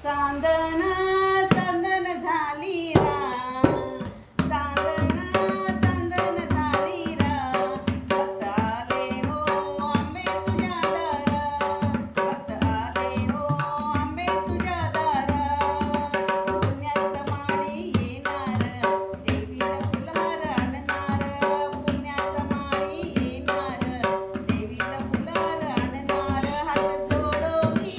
चांदण चांदण झाली रात, चांदण चांदण झाली रात. भक्त आले हो आंबे तुझ्या दारात, भक्त आले हो आंबे तुझ्या दारात. पुण्याचं माळी येणार, देवीला फुलहार आणणार. पुण्याचं माळी येणार, देवीला फुलहार आणणार. हात जोडोनी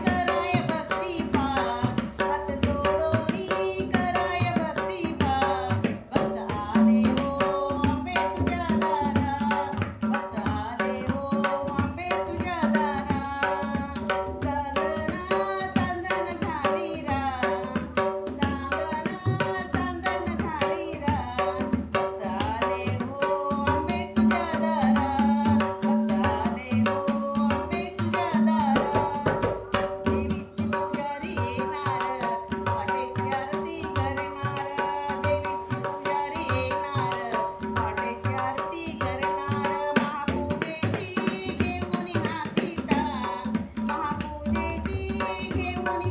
कराय भक्तिभाव, हात जोडोनी कराय भक्तिभाव. भक्त आले हो आंबे तुझ्या दारात, भक्त आले हो आंबे तुझ्या दारात. चांदण चांदण झाली रात, चांदण चांदण झाली रात. भक्त आले हो आंबे तुझ्या दारात, भक्त आले हो आंबे तुझ्या दारात. देवीची पुजारी येणार, पहाटेची आरती करणार. देवीची पुजारी येणार, पहाटेची आरती करणार. महापूजेची घेऊन हाती ताट, महापूजेची घेऊन